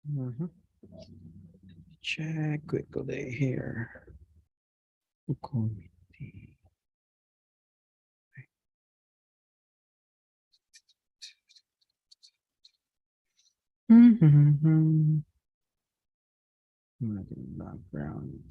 Mhm. Check quickly here. Committee. Mhm. Background.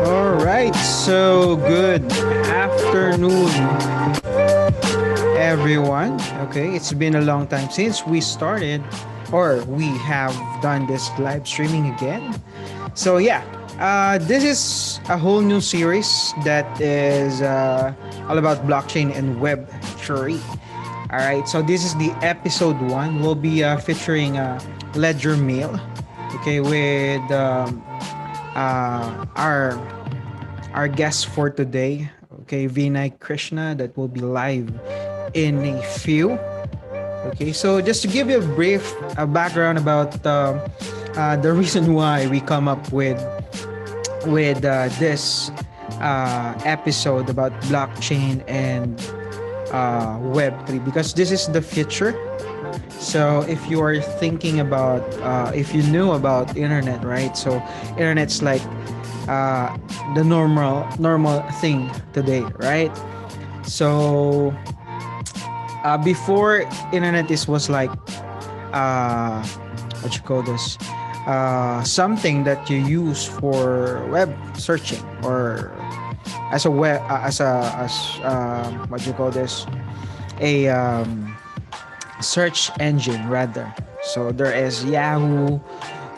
All right, so good afternoon, everyone. Okay, it's been a long time since we started or we have done this live streaming again. So, yeah, this is a whole new series that is all about blockchain and Web3. All right, so this is the episode one. We'll be featuring Ledger Mail, okay, with our guest for today, okay, Vinay Krishna, that will be live in a few. Okay, so just to give you a brief background about the reason why we come up with this episode about blockchain and Web3, because this is the future. So if you are thinking about if you knew about internet, right? So internet's like uh, the normal thing today, right? So before internet, this was like what you call this, something that you use for web searching, or as a web as what you call this, a search engine rather. So there is Yahoo,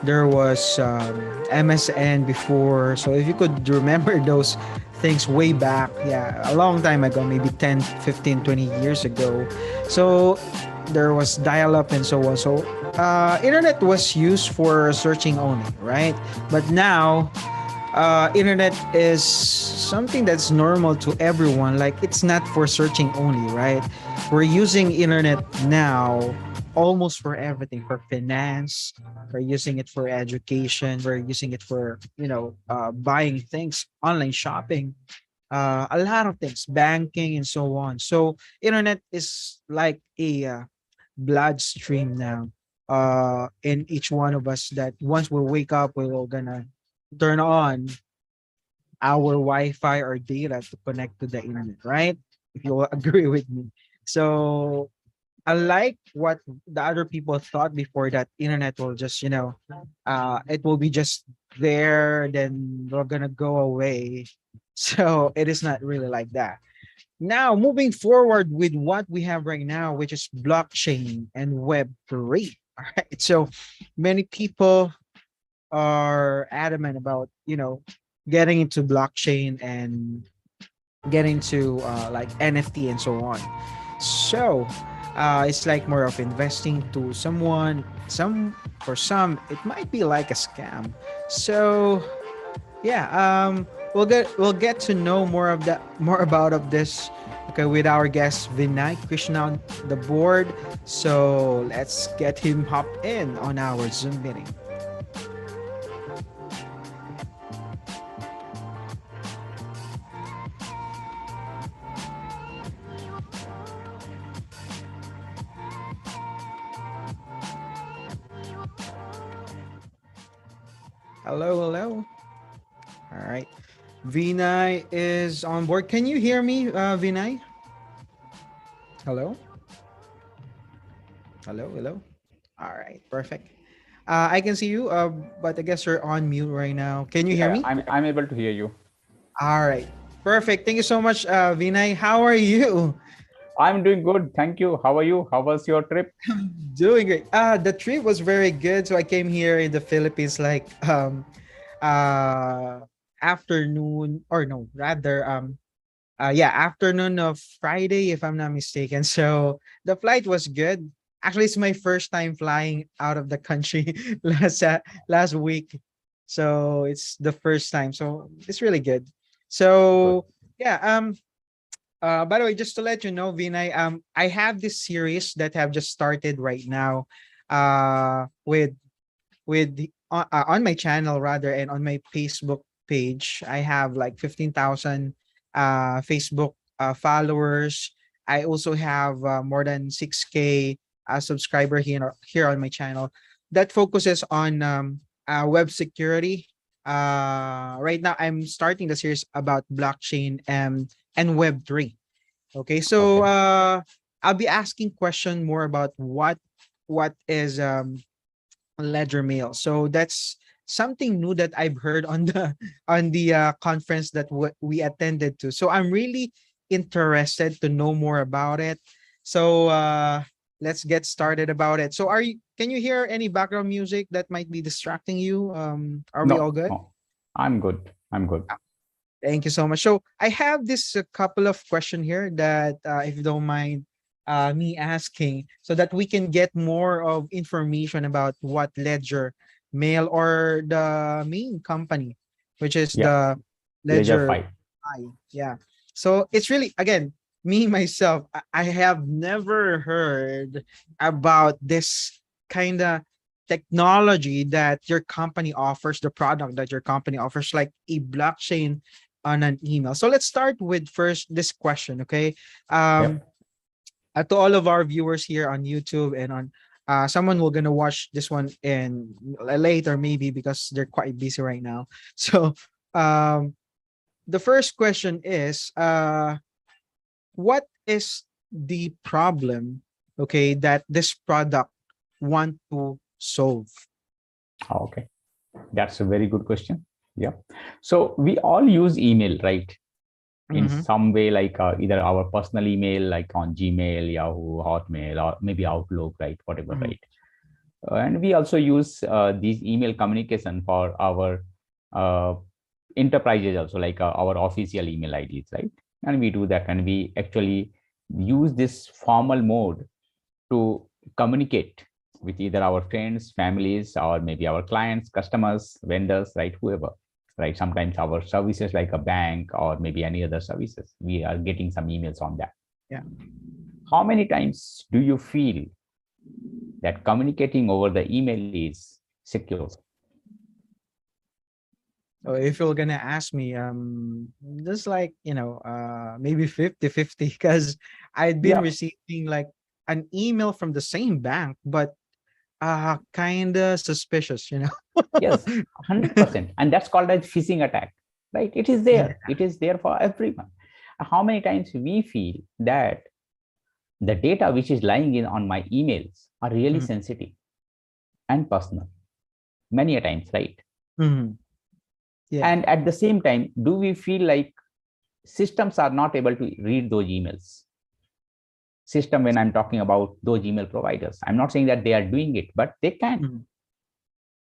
there was MSN before. So if you could remember those things way back, yeah, a long time ago, maybe 10, 15, 20 years ago. So there was dial-up and so on. So internet was used for searching only, right? But now internet is something that's normal to everyone. Like it's not for searching only, right? We're using internet now almost for everything, for finance. We're using it for education. We're using it for buying things, online shopping, a lot of things, banking and so on. So internet is like a bloodstream now in each one of us, that once we wake up, we're gonna turn on our Wi-Fi or data to connect to the internet, right? If you will agree with me. So unlike what the other people thought before, that internet will just, it will be just there, then we're gonna go away. So it is not really like that. Now, moving forward with what we have right now, which is blockchain and Web3. All right. So many people are adamant about, getting into blockchain and getting to like NFT and so on. So it's like more of investing to someone. For some, it might be like a scam. So yeah, we'll get to know more about of this, okay, with our guest Vinay Krishna on the board. So let's get him hop in on our Zoom meeting. Hello, hello. All right. Vinay is on board. Can you hear me, Vinay? Hello? Hello, hello. All right, perfect. I can see you, but I guess you're on mute right now. Can you hear Yeah, me? I'm able to hear you. All right, perfect. Thank you so much, Vinay. How are you? I'm doing good. Thank you. How are you? How was your trip? Doing great. The trip was very good. So I came here in the Philippines like uh afternoon, or no, rather yeah, afternoon of Friday, if I'm not mistaken. So the flight was good. Actually, it's my first time flying out of the country last week. So it's the first time. So it's really good. Good. So yeah, by the way, just to let you know, Vinay, I have this series that have just started right now, on my channel rather, and on my Facebook page. I have like 15,000 Facebook followers. I also have more than 6K subscriber here on my channel that focuses on web security. Right now, I'm starting the series about blockchain and Web3. Okay, so Okay. I'll be asking question more about what is ledger mail. So that's something new that I've heard on the on the conference that we attended to. So I'm really interested to know more about it. So let's get started about it. So can you hear any background music that might be distracting you? Are we all No, good? no, I'm good. I'm good. Thank you so much. So I have this couple of question here that, if you don't mind, me asking, so that we can get more of information about what Ledger Mail, or the main company, which is Yeah, the Ledger LedgerFi. I. Yeah. So it's really, again, me myself, I have never heard about this kind of technology that your company offers, the product that your company offers, like a blockchain on an email. So let's start with first this question, okay? Um, Yep. to all of our viewers here on YouTube and on someone will gonna watch this one in later maybe because they're quite busy right now. So um, the first question is, what is the problem, okay, that this product want to solve? Okay. That's a very good question. Yeah. So we all use email, right? In Mm-hmm. some way, like either our personal email, like on Gmail, Yahoo, Hotmail, or maybe Outlook, right? Whatever, Mm-hmm. right? And we also use these email communication for our uh, enterprises also, like our official email IDs, right? And we do that, and we actually use this formal mode to communicate with either our friends, families, or maybe our clients, customers, vendors, right? Whoever. right? Sometimes our services like a bank or maybe any other services, we are getting some emails on that. Yeah. How many times do you feel that communicating over the email is secure? So if you're gonna ask me, just like, maybe 50-50, because I'd been Yeah, receiving like an email from the same bank, but kinda suspicious. yes, 100%. And that's called as phishing attack, right? It is Yeah. there. It is there for everyone. How many times we feel that the data which is lying in on my emails are really Mhm. sensitive and personal? Many a times, right? Mhm. Yeah. And at the same time, do we feel like systems are not able to read those emails? System, when I'm talking about those email providers, I'm not saying that they are doing it, but they can. Mhm.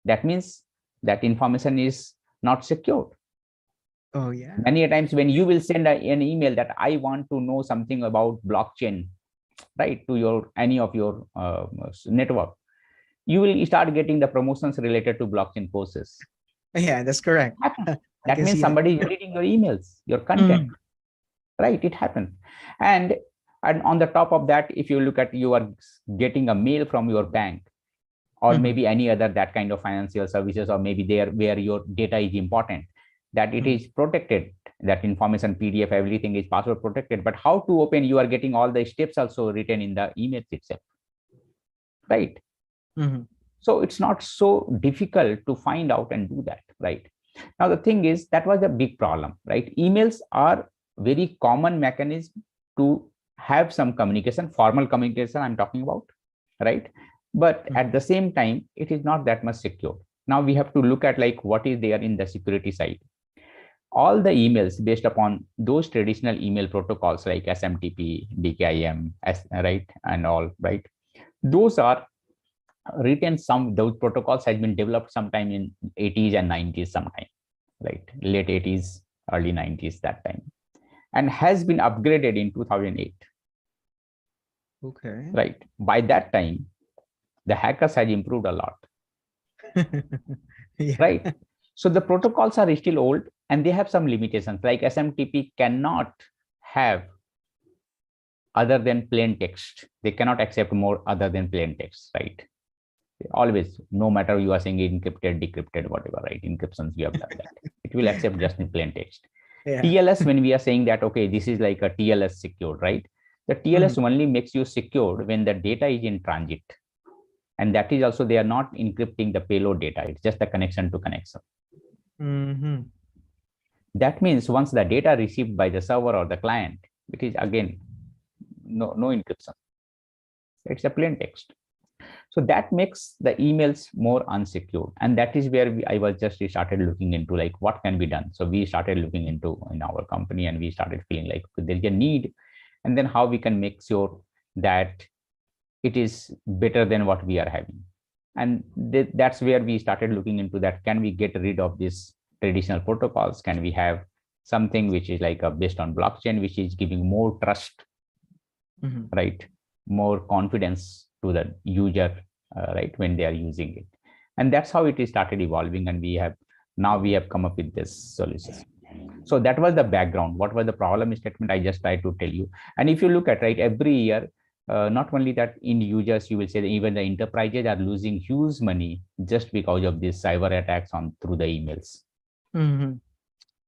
That means that information is not secure. Oh yeah. Many a times when you will send an email that I want to know something about blockchain, right, to your any of your network, you will start getting the promotions related to blockchain courses. Yeah, that's correct. Happen. I That can means see that. somebody is reading your emails, your content, Mhm. right? It happens. and and on the top of that, if you look at, you are getting a mail from your bank or Mhm. maybe any other that kind of financial services, or maybe there where your data is important, that it Mhm. is protected, that information, PDF, everything is password protected, but how to open, you are getting all the steps also written in the email itself, right? Mhm. So it's not so difficult to find out and do that, right? Now the thing is, that was a big problem, right? Emails are very common mechanism to have some communication, formal communication I'm talking about, right? But Mhm. at the same time, it is not that much secure. Now we have to look at like what is there in the security side. All the emails based upon those traditional email protocols like SMTP, DKIM, right, and all, right? Those are written, some those protocols had been developed sometime in 80s and 90s sometime, right? Late 80s, early 90s that time, and has been upgraded in 2008, Okay. right? By that time, the hackers had improved a lot, Yeah. right? So the protocols are still old and they have some limitations, like SMTP cannot have other than plain text. They cannot accept more other than plain text, right? Always, no matter you are saying encrypted, decrypted, whatever, right? Encryptions, you have done that. It will accept just in plain text. Yeah. TLS, when we are saying that, okay, this is like a TLS secured, right? The TLS Mhm. only makes you secured when the data is in transit. And that is also, they are not encrypting the payload data. It's just the connection to connection. Mhm. That means once the data received by the server or the client, it is again, no encryption. It's a plain text. So that makes the emails more unsecured, and that is where I was just started looking into like what can be done. So we started looking into in our company, and we started feeling like there's a need, and then how we can make sure that it is better than what we are having. And that's where we started looking into that. Can we get rid of these traditional protocols? Can we have something which is like a based on blockchain, which is giving more trust, Mhm. right, more confidence to the user, right, when they are using it. And that's how it is started evolving, and we have come up with this solution. So that was the background. What was the problem statement, I just tried to tell you. And if you look at, right, every year, not only that in users, you will say that even the enterprises are losing huge money just because of these cyber attacks on through the emails, Mhm.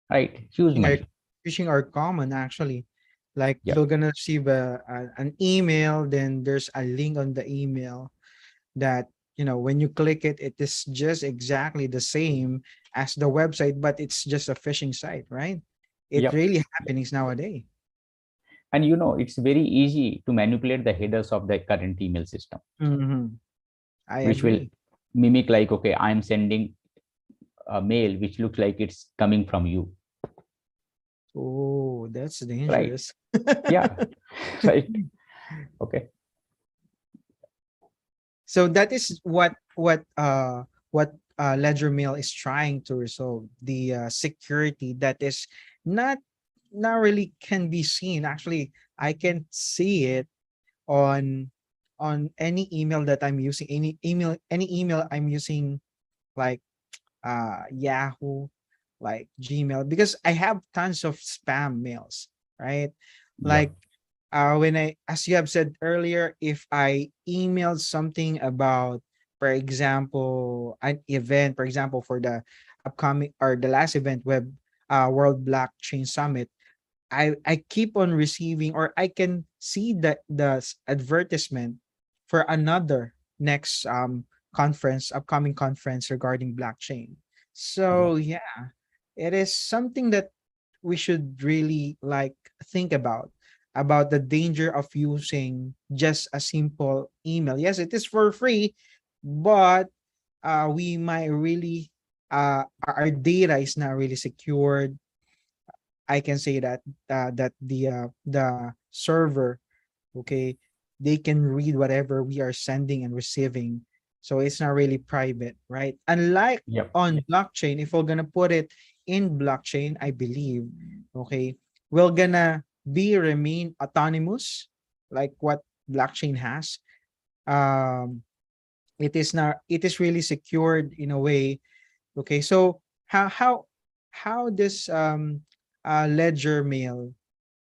right? Huge Phishing are money. phishing are common actually. Like Yeah, you're gonna receive an email, then there's a link on the email that when you click it, it is just exactly the same as the website, but it's just a phishing site, right? It yep. really happenings nowadays. And it's very easy to manipulate the headers of the current email system, Mhm. I which will agree. mimic like, okay, I'm sending a mail which looks like it's coming from you, Oh, that's right? dangerous. Yeah. Right. Okay. So that is what Ledger Mail is trying to resolve, the security that is not not really can be seen. Actually, I can see it on any email that I'm using, any email I'm using, like Yahoo like Gmail, because I have tons of spam mails, right? Yeah. Like when I, as you have said earlier, if I emailed something about, for example, an event, for example, for the upcoming or the last event, web World Blockchain Summit, I keep on receiving, or I can see the advertisement for another next conference, upcoming conference regarding blockchain. Yeah. So yeah, it is something that we should really like think about the danger of using just a simple email. Yes, it is for free, but we might really our data is not really secured. I can say that that the server, okay, they can read whatever we are sending and receiving, so it's not really private, right? Unlike Yep. on blockchain, if we're gonna put it in blockchain, I believe, okay, we're gonna be remain autonomous, like what blockchain has. Um, it is not. It is really secured in a way. Okay, so how this ledger mail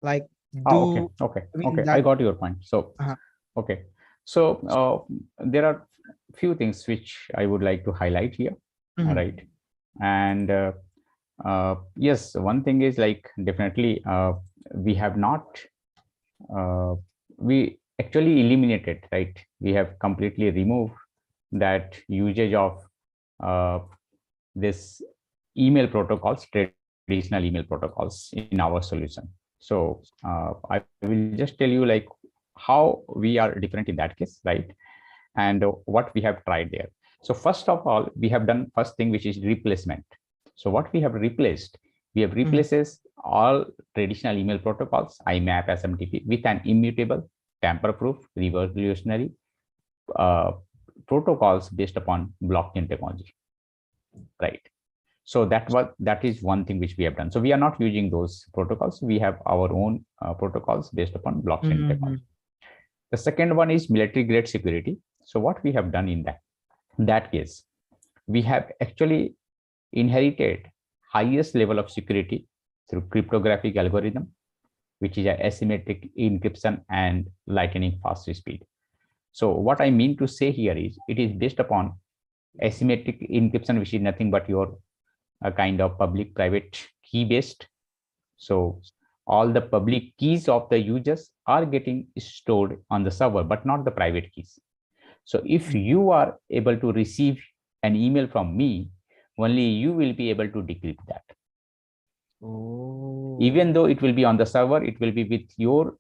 like Ah, okay, do okay, I mean okay. I that got your point. So, uh, okay. So, there are few things which I would like to highlight here, mhm, right? And yes, one thing is like definitely we have not uh, we actually eliminated, right? We have completely removed that usage of uh, this email protocols, traditional email protocols in our solution. So I will just tell you like how we are different in that case, right? And what we have tried there. So first of all, we have done first thing, which is replacement. So what we have replaced, we have mhm. replaces all traditional email protocols, IMAP, SMTP, with an immutable, tamper-proof, revolutionary uh, protocols based upon blockchain technology, right? So that is one thing which we have done. So we are not using those protocols. We have our own protocols based upon blockchain Mhm. technology. The second one is military grade security. So what we have done in that case, we have actually inherited highest level of security through cryptographic algorithm, which is a asymmetric encryption and lightning fast speed. So what I mean to say here is it is based upon asymmetric encryption, which is nothing but your a kind of public private key based. So all the public keys of the users are getting stored on the server, but not the private keys. So if you are able to receive an email from me, only you will be able to decrypt that. Oh. Even though it will be on the server, it will be with your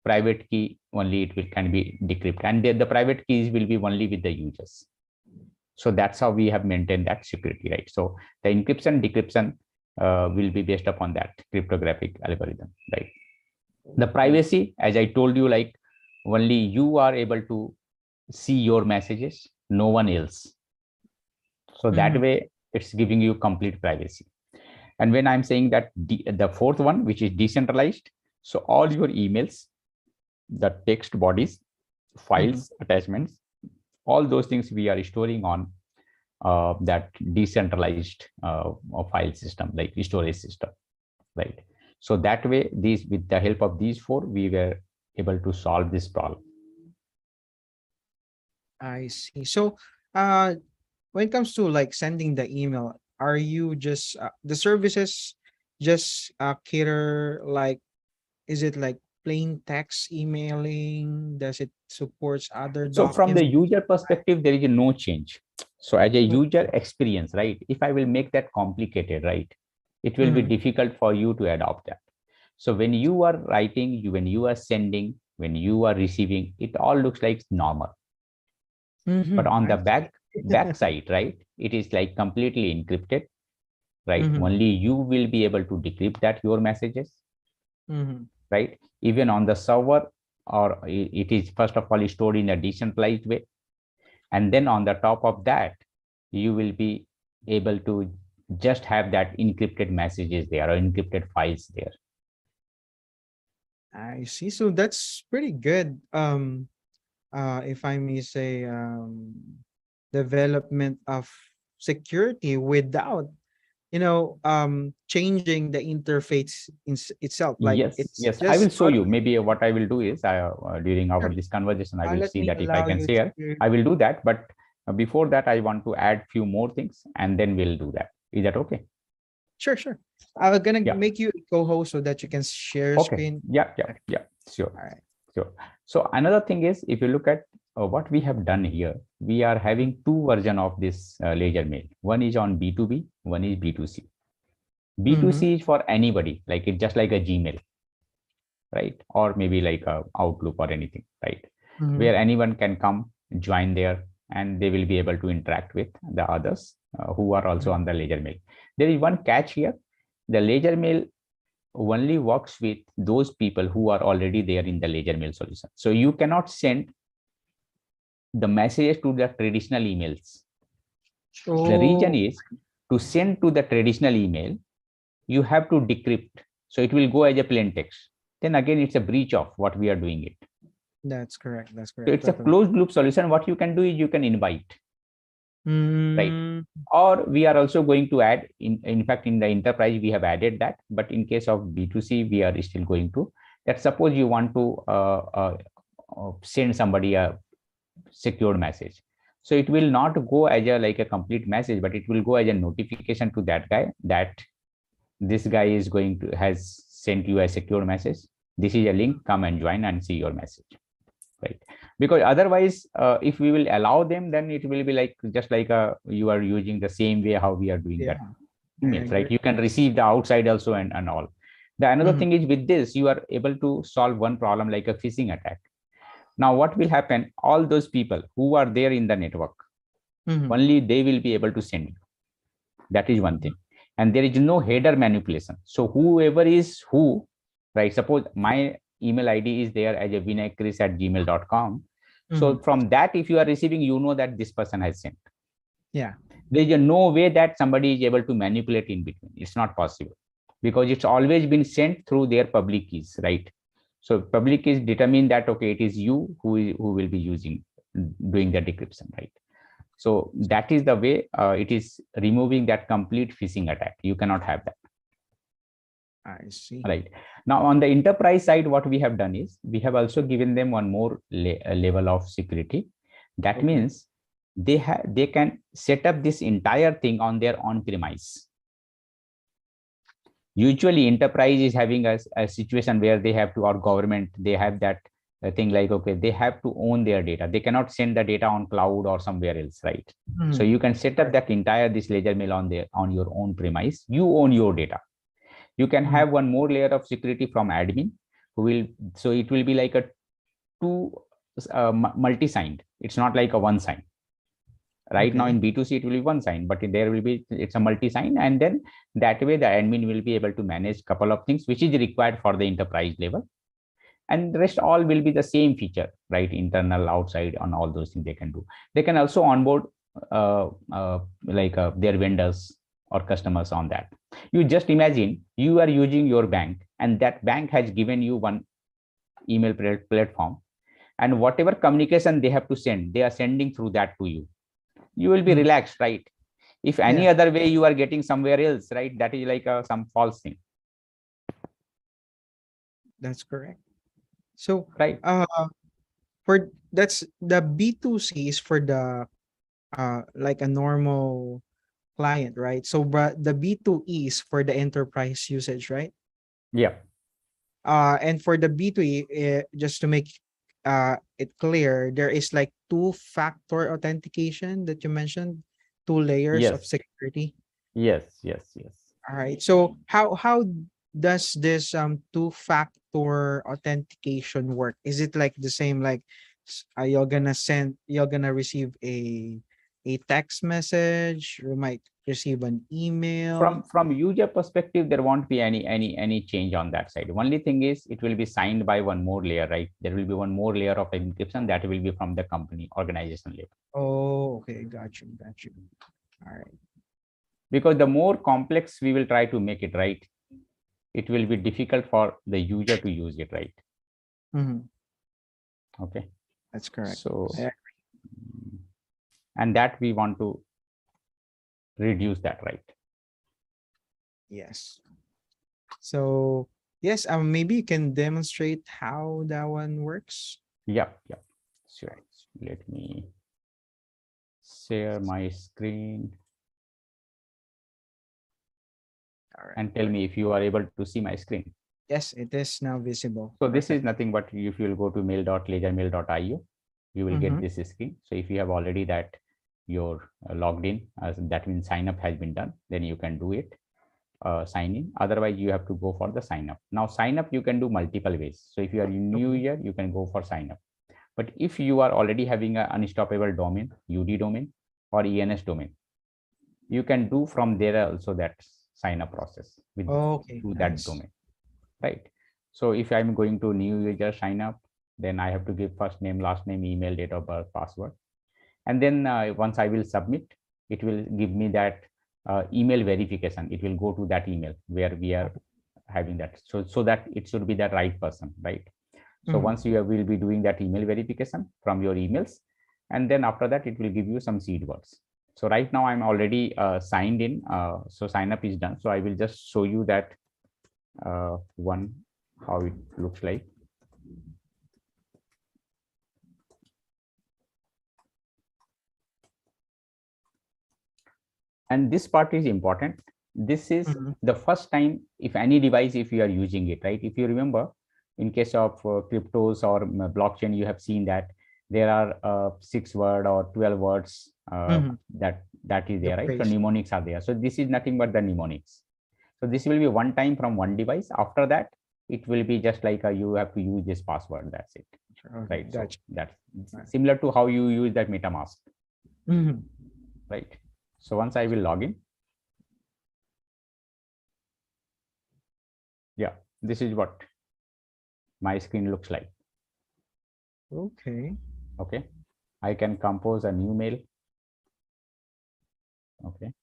private key only, it will can be decrypted, and the private keys will be only with the users. So that's how we have maintained that security, right? So the encryption decryption will be based upon that cryptographic algorithm, right? The privacy, as I told you, like only you are able to see your messages, no one else. So that Mhm. way it's giving you complete privacy. And when I'm saying that the fourth one, which is decentralized, so all your emails, the text bodies, Mhm. files, attachments, all those things we are storing on that decentralized file system, like storage system, right? So that way, these with the help of these four, we were able to solve this problem. I see. So, uh, when it comes to like sending the email, are you just the services just cater like, is it like plain text emailing? Does it supports other So from the documents? user perspective, there is no change. So as a user experience, right? If I will make that complicated, right, it will be Mm-hmm. difficult for you to adopt that. So when you are writing, when you are sending, when you are receiving, it all looks like normal. But Mm-hmm. on the I see. back side, right, it is like completely encrypted, right? Mm-hmm. Only you will be able to decrypt that your messages, Mm-hmm. right? Even on the server, or it is first of all stored in a decentralized way, and then on the top of that, you will be able to just have that encrypted messages there or encrypted files there. I see. So that's pretty good. If I may say, development of security without changing the interface itself. Like Yes, it's yes. I will just show you. Maybe what I will do is, during our sure. this conversation, I will Let see me that if I allow can you share, to. I will do that. But before that, I want to add few more things, and then we'll do that. Is that okay? Sure, sure. I'm gonna Yeah. make you a co-host so that you can share Okay. screen. Yeah, yeah, yeah. Sure, All right. sure. So another thing is, if you look at what we have done here, we are having two version of this ledger mail. One is on B2B, one is B2C. Mm-hmm. B2C is for anybody, like it's just like a Gmail, right? Or maybe like a Outlook or anything, right? Mm-hmm. Where anyone can come, join there, and they will be able to interact with the others who are also on the ledger mail. There is one catch here. The ledger mail only works with those people who are already there in the ledger mail solution. So you cannot send the messages to the traditional emails. The reason Oh, is, to send to the traditional email, you have to decrypt. So it will go as a plain text. Then again, it's a breach of what we are doing it. that's correct. That's So correct. it's a Totally. closed loop solution. What you can do is you can invite, right? Mm, Or we are also going to add, in fact, in the enterprise, we have added that. But in case of B2C, we are still going to, that suppose you want to send somebody a secured message. So it will not go as a like a complete message, but it will go as a notification to that guy that this guy is going to has sent you a secure message. This is a link, come and join and see your message, right? Because otherwise, if we will allow them, then it will be like just like you are using the same way how we are doing yeah, that I emails, right? agree. You can receive the outside also and all. The another Mm-hmm. thing is, with this you are able to solve one problem like a phishing attack. Now what will happen, all those people who are there in the network, Mm-hmm. only they will be able to send you. That is one thing. And there is no header manipulation. So whoever is who, right? Suppose my email ID is there as a vinaychris@gmail.com. Mm-hmm. So from that, if you are receiving, you know that this person has sent. Yeah, There is no way that somebody is able to manipulate in between. It's not possible, because it's always been sent through their public keys, right? So public keys determine that, okay, it is you who will be using, doing the decryption, right? So that is the way it is removing that complete phishing attack. You cannot have that, I see. right? Now on the enterprise side, what we have done is we have also given them one more level of security. That Okay. means they can set up this entire thing on their on premise. Usually enterprise is having a situation where they have to, or government, they have that thing like, okay, they have to own their data. They cannot send the data on cloud or somewhere else, right? So Mm-hmm. you can set up Correct. that entire this ledger mail on your own premise. You own your data. You can Mm-hmm. have one more layer of security from admin who will, so it will be like a two multi-signed. It's not like a one sign. Right now Okay. in B2C, it will be one sign, but there will be, it's a multi-sign. And then that way the admin will be able to manage a couple of things which is required for the enterprise level. And the rest all will be the same feature, right? Internal, outside, on all those things they can do. They can also onboard their vendors or customers on that. You just imagine you are using your bank, and that bank has given you one email platform, and whatever communication they have to send, they are sending through that to you. You will be Mm-hmm. relaxed, right? If any Yeah, other way you are getting somewhere else, right, that is like some false thing, that's correct. So, right? uh, for that's the B2C is for the like a normal client, right? So, but the B2E is for the enterprise usage, right? Yeah. And for the B2E, just to make it clear, there is like two-factor authentication that you mentioned, two layers of Yes, security. yes, yes, yes. All right. So how does this two-factor authentication work? Is it like the same like you're gonna receive a text message, you might receive an email. From user perspective, there won't be any change on that side. Only thing is, it will be signed by one more layer, right? There will be one more layer of encryption that will be from the company organization level. Oh, okay, got you, got you. All right. Because the more complex we will try to make it, right, it will be difficult for the user to use it, right? Mm-hmm. Okay. That's correct. So Yeah. mm, and that we want to reduce that, right? Yes. So yes, maybe you can demonstrate how that one works. Yeah, sure. Let me share my screen. All right. And tell me if you are able to see my screen. Yes, it is now visible. So this is Perfect. nothing but if you will go to mail.ledgermail.io, you will get this screen. So if you have already that you're logged in, as that means sign up has been done, then you can do it, sign in. Otherwise, you have to go for the sign up. Now, sign up you can do multiple ways. So if you are in new year, you can go for sign up. But if you are already having an unstoppable domain, UD domain or ENS domain, you can do from there also that sign up process with Okay, through that nice. domain, right? So if I'm going to new user sign up, then I have to give first name, last name, email, date of birth, password, and then once I will submit, it will give me that email verification. It will go to that email where we are having that, so that it should be the right person, right? So once you will be doing that email verification from your emails, and then after that it will give you some seed words. So right now I'm already signed in, so sign up is done. So I will just show you that one, how it looks like. And this part is important. This is the first time, if any device, if you are using it, right? If you remember, in case of cryptos or blockchain, you have seen that there are 6 word or 12 words that is The there, right? So phrase. mnemonics are there. So this is nothing but the mnemonics. So this will be one time from one device. After that, it will be just like you have to use this password. That's it, Okay, right? So gotcha. that's Right. similar to how you use that MetaMask, Mm-hmm. right? So once I will log in, yeah, this is what my screen looks like. Okay. Okay, I can compose a new mail. Okay,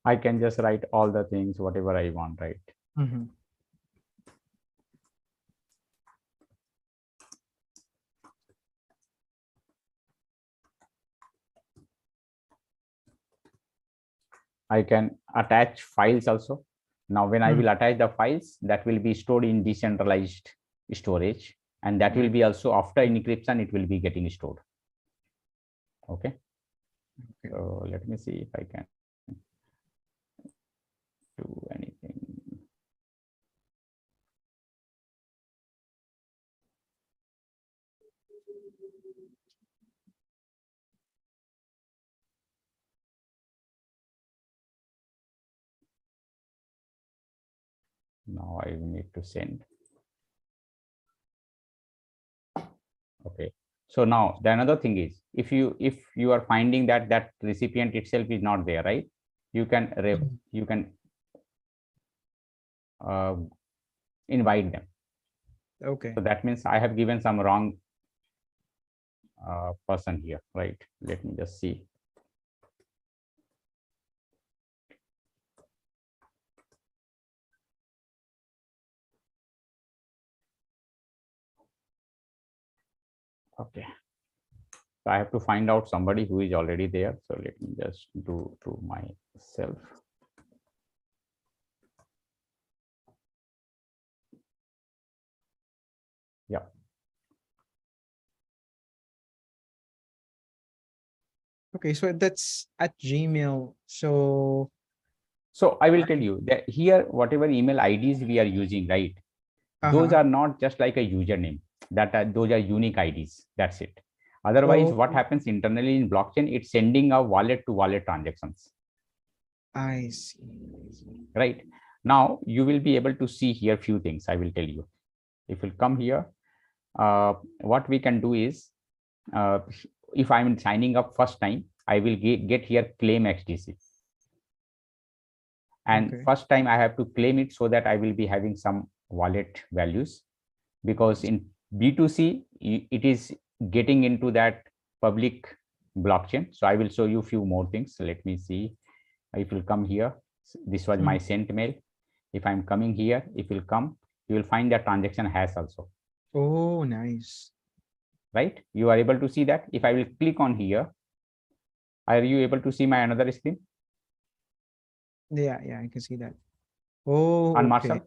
I can just write all the things whatever I want, right? Mm-hmm. I can attach files also. Now when I will attach the files, that will be stored in decentralized storage, and that will be also after encryption, it will be getting stored. Okay, so let me see if I can do anything. Now I need to send. Okay, so now the another thing is, if you are finding that that recipient itself is not there, right? You can you can uh, invite them. Okay. So that means I have given some wrong person here, right? Let me just see. Okay, so I have to find out somebody who is already there. So let me just do to myself. Yeah. Okay, so that's at Gmail. So I will tell you that here, whatever email IDs we are using, right? Those are not just like a username. Those are unique IDs. That's it. Otherwise, oh, what happens internally in blockchain? It's sending a wallet to wallet transactions. I see. I see. Right now, you will be able to see here few things. I will tell you. If you come here, what we can do is, uh, if I'm signing up first time, I will get here claim XDC. And Okay. first time I have to claim it so that I will be having some wallet values, because in B2C, it is getting into that public blockchain. So I will show you a few more things. So let me see. If you come here, this was my sent mail. If I'm coming here, if you come, you will find that transaction hash also. Oh, nice. Right? You are able to see that. If I will click on here, are you able to see my another screen? Yeah, I can see that. Oh, On okay. Marshall?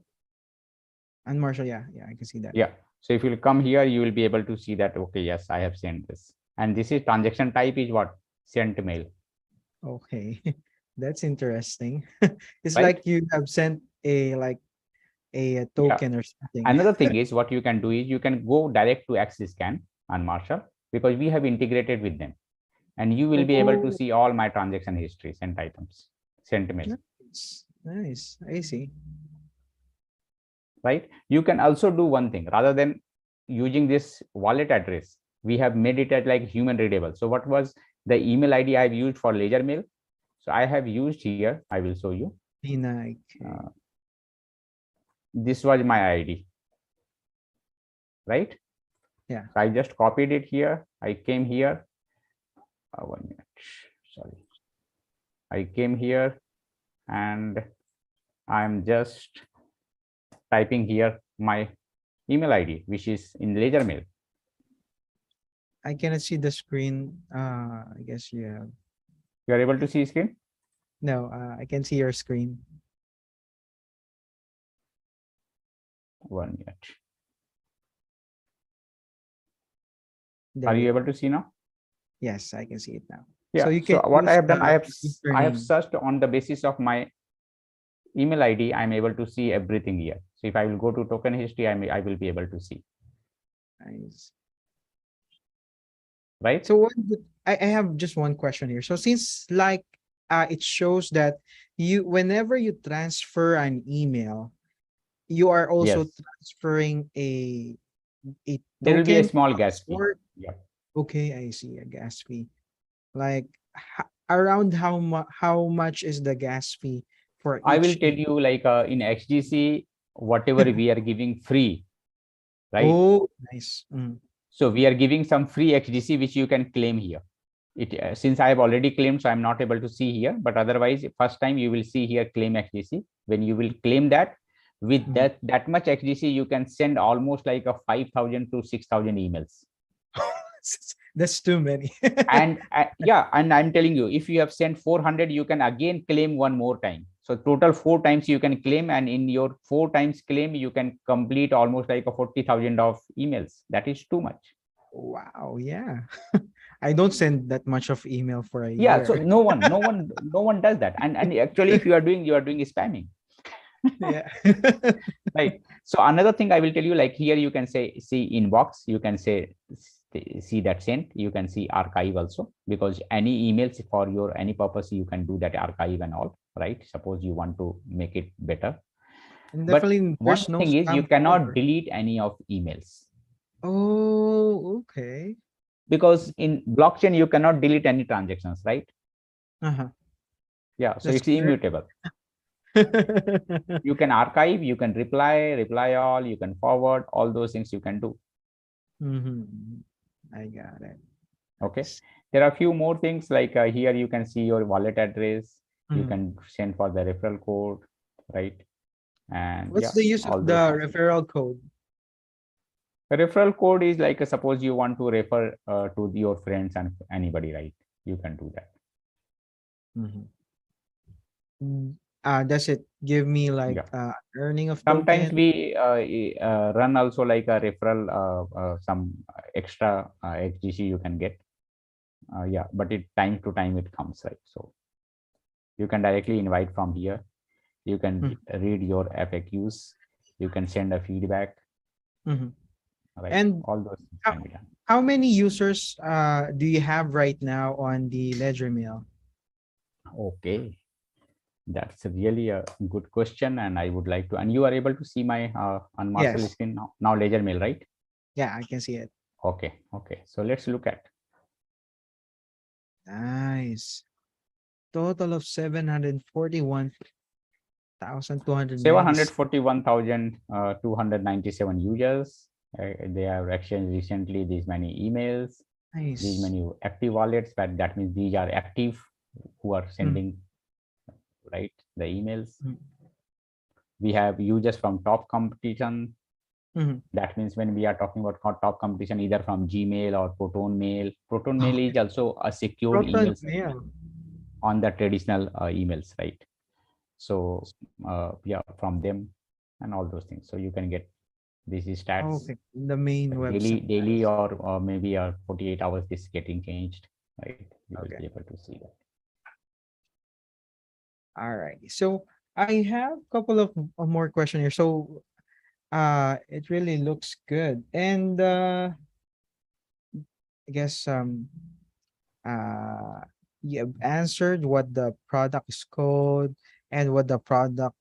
And Marshall, yeah, I can see that. Yeah. So if you come here, you will be able to see that, okay, yes, I have sent this. And this is transaction type is what? Sent mail. Okay. That's interesting. It's Right? like you have sent a Yeah. token or something. Another thing is what you can do is you can go direct to XScan on Marshall because we have integrated with them. And you will be able to Oh, see all my transaction history, sent items, sent mail. nice. I see. Right? You can also do one thing rather than using this wallet address. We have made it at like human readable. So what was the email ID I've used for ledger mail? So I have used here. I will show you. This was my ID. Right? Yeah. So I just copied it here. I came here. 1 minute. Sorry. I came here and I'm just typing here my email ID, which is in ledger mail. I cannot see the screen. I guess you You are able to see screen? No, I can see your screen. 1 minute. There Are you you able go. to see now? Yes, I can see it now. Yeah. So you So can what I use have done, the I have username. searched on the basis of my email ID. I'm able to see everything here. So if I will go to token history, I will be able to see. Nice. Right. So I have just one question here. So since like it shows that whenever you transfer an email, you are also Yes. transferring a There will be a token small gas fee. or Yeah. okay, I see a gas fee. Like around how much is the gas fee for I will each tell you like in XDC, whatever we are giving free, right? Oh, nice. So we are giving some free XDC which you can claim here. It since I have already claimed, so I'm not able to see here. But otherwise, first time you will see here claim XDC. When you will claim that, with that much XDC, you can send almost like a 5,000 to 6,000 emails. That's too many. And yeah, and I'm telling you, if you have sent 400, you can again claim one more time. So total 4 times you can claim, and in your 4 times claim, you can complete almost like a 40,000 of emails. That is too much. Wow, yeah. I don't send that much of email for a Yeah, year. so no one does that. And actually, if you are doing spamming. Yeah. Right. So another thing I will tell you, like here you can say see inbox, you can say see that sent, you can see archive also, because any emails for your any purpose you can do that archive and all, right? Suppose you want to make it better. And But definitely one there's no thing is you spam cannot folder. delete any of emails. Oh, okay. Because in blockchain you cannot delete any transactions, right? Yeah, so That's it's immutable. You can archive, you can reply all, you can forward, all those things you can do. I got it. Okay. There are a few more things like here you can see your wallet address. You can send for the referral code, right? And What's yeah, the use all of those the things. referral code? The referral code is like suppose you want to refer to your friends and anybody, right? You can do that. Does it give me like Yeah. earning of Sometimes token? we run also like a referral, some extra XGC you can get. Yeah, but it time to time it comes, right? So you can directly invite from here. You can read your FAQs. You can send a feedback. Right. And all those things can be done. how many users do you have right now on the Ledger Mail? Okay, that's really a good question, and I would like to. And you are able to see my on Marshall screen now. Ledger Mail, right? Yeah, I can see it. Okay. So let's look at. Nice. Total of 741,297 users. They have exchanged recently these many emails. These Nice. many active wallets, but that means these are active who are Mm, sending, right, the emails. mm, We have users from top competition. mm. That means when we are talking about top competition, either from Gmail or Proton Mail. Proton Mail Okay. is also a secured Proton email system mail. on the traditional emails, right? So yeah, from them and all those things. So you can get these stats Okay. The main daily, website. daily, Nice. or maybe 48 hours. This getting changed, right? You will Okay. be able to see that. All right. So I have a couple of more questions here. So it really looks good. And I guess uh you have answered what the product is called and what the product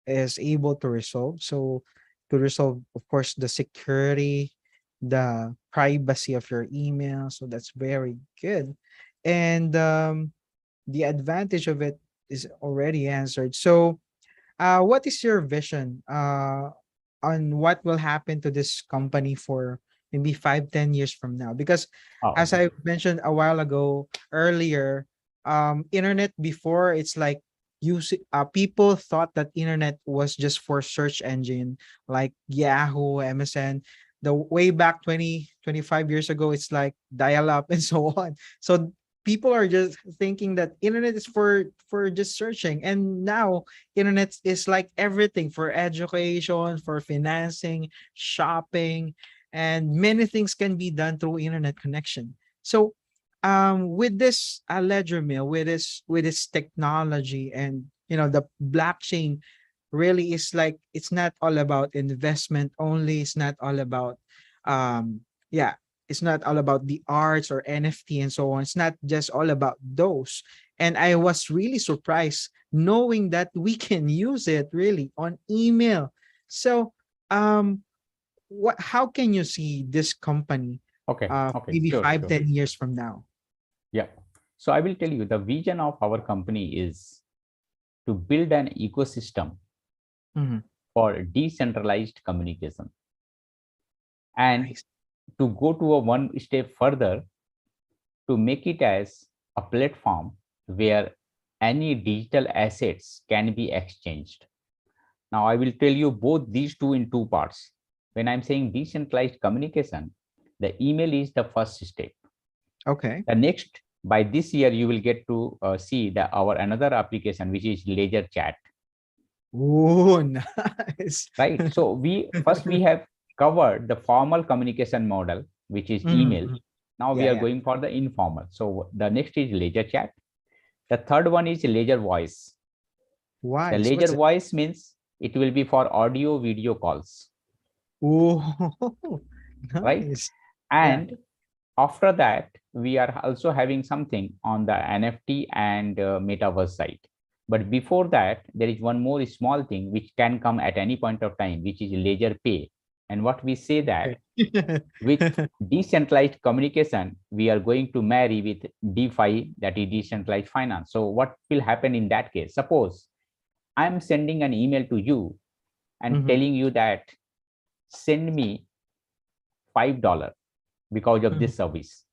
is able to resolve. So to resolve, of course, the security, the privacy of your email. So that's very good. And the advantage of it is already answered. So what is your vision on what will happen to this company for maybe 5, 10 years from now? Because Oh, as okay. I mentioned a while ago earlier, internet before it's like people thought that internet was just for search engine like Yahoo, MSN. The way back 20, 25 years ago, it's like dial up and so on. So people are just thinking that internet is for just searching, and now internet is like everything for education, for financing, shopping, and many things can be done through internet connection. So with this ledger mill, with this technology, and the blockchain really is like, it's not all about investment only, it's not all about yeah, it's not all about the arts or NFT and so on. It's not just all about those. And I was really surprised knowing that we can use it really on email. So what how can you see this company Okay. Okay. maybe Sure. five Sure. ten years from now? Yeah. So I will tell you the vision of our company is to build an ecosystem Mhm. for decentralized communication, and Nice. to go to a one step further, to make it as a platform where any digital assets can be exchanged. Now, I will tell you both these two in two parts. When I'm saying decentralized communication, the email is the first step. Okay. The next, by this year, you will get to see the our another application, which is Ledger Chat, Oh, nice. right? So we have covered the formal communication model, which is Mhm, email. mhm. Now we Yeah, are yeah. going for the informal. So the next is Ledger Chat. The third one is Ledger Voice. The Wise. What's Ledger it? Voice means it will be for audio video calls, Oh, right? nice. Yeah. And after that, we are also having something on the NFT and metaverse side. But before that, there is one more small thing which can come at any point of time, which is Ledger Pay. And what we say that Okay. with decentralized communication, we are going to marry with DeFi, that is decentralized finance. So what will happen in that case? Suppose I'm sending an email to you and Mhm, telling you that send me $5 because of mhm. this service,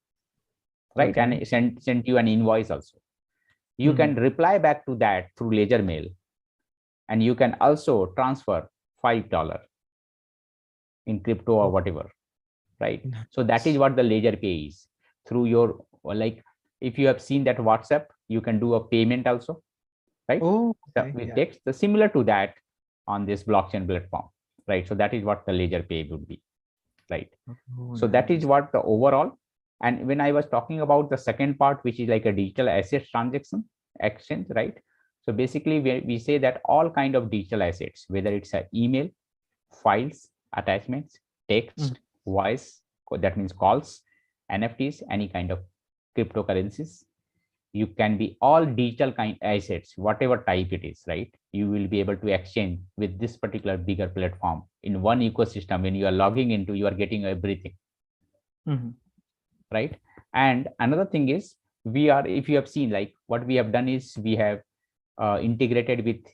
right? Okay. And send you an invoice also. You Mhm. can reply back to that through Ledger Mail, and you can also transfer $5 in crypto or Oh, whatever, right? So that is nice. what the Ledger Pay is. Through your, like, if you have seen that WhatsApp, you can do a payment also, right? Oh, So okay. with Yeah. text, the similar to that on this blockchain platform, right? So that is what the Ledger Pay would be, right? Oh, So that is nice. what the overall. And when I was talking about the second part, which is like a digital assets transaction exchange, right? So basically we say that all kind of digital assets, whether it's an email, files, attachments, Mhm. text, voice, that means calls, NFTs, any kind of cryptocurrencies, you can be all digital kind assets, whatever type it is, right? You will be able to exchange with this particular bigger platform in one ecosystem. When you are logging into, you are getting everything, Mhm. right? And another thing is, we are, if you have seen, like what we have done is we have integrated with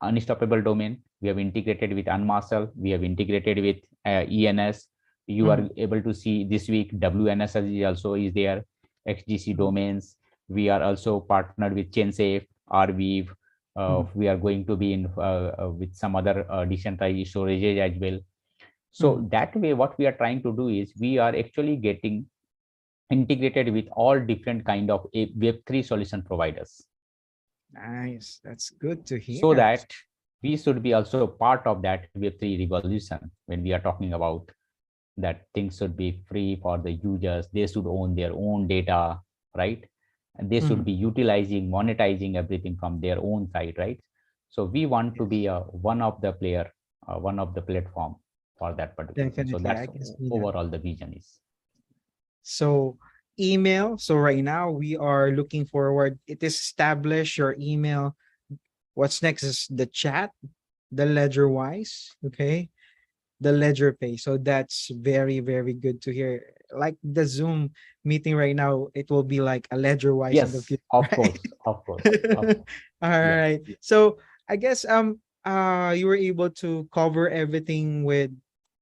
unstoppable domain, we have integrated with unmasked, we have integrated with ENS. You are able to see this week WNS is also is there, XGC domains. We are also partnered with ChainSafe, Arweave. We are going to be in with some other decentralized storages as well. So that way, what we are trying to do is we are actually getting integrated with all different kind of Web3 solution providers. Nice. That's good to So hear. that we should be also part of that Web3 revolution when we are talking about that things should be free for the users. They should own their own data, right? And they should be utilizing, monetizing everything from their own side, right? So we want to be one of the player, one of the platform for that particular thing. So Definitely, that's I can see that. overall the vision is. So email. So right now we are looking forward. It is established your email. What's next is the chat, the ledger wise. Okay. The ledger pay. So that's very, very good to hear. Like the Zoom meeting right now, it will be like a ledger wise in the Yes, future, of right? course, of course, of course. All Yeah. right. So I guess you were able to cover everything with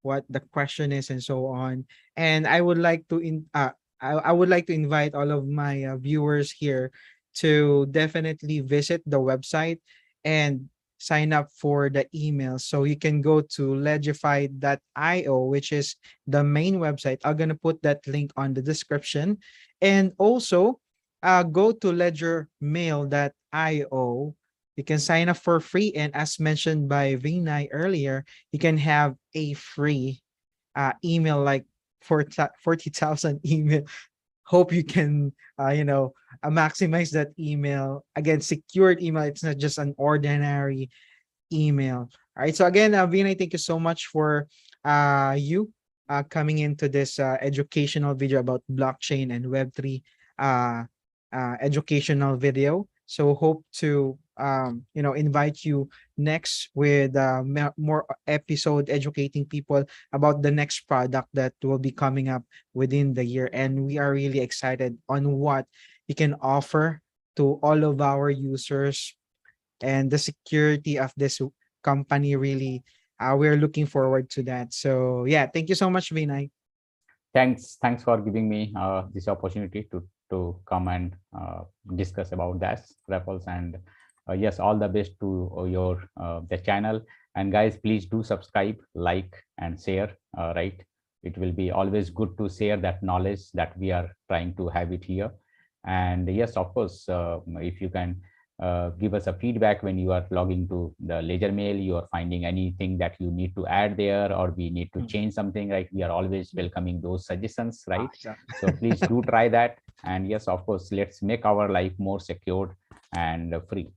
what the question is and so on. And I would like to I would like to invite all of my viewers here to definitely visit the website and sign up for the email. So you can go to LedgerFi.io, which is the main website. I'm gonna put that link on the description. And also go to ledgermail.io. You can sign up for free. And as mentioned by Vinay earlier, you can have a free email like 40,000 email. Hope you can, maximize that email. Again, secured email. It's not just an ordinary email. All right. So again, Vinay, thank you so much for you coming into this educational video about blockchain and Web3 uh, educational video. So hope to invite you next with more episode educating people about the next product that will be coming up within the year. And we are really excited on what you can offer to all of our users, and the security of this company really, we're looking forward to that. So yeah, thank you so much, Vinay. Thanks for giving me this opportunity to come and discuss about that raffles. And yes, all the best to your the channel. And guys, please do subscribe, like, and share. Right, it will be always good to share that knowledge that we are trying to have it here. And yes, of course, if you can give us a feedback when you are logging to the ledger mail, you are finding anything that you need to add there, or we need to change something, right? We are always welcoming those suggestions, right? Awesome. So please do try that. And yes, of course, let's make our life more secured and free.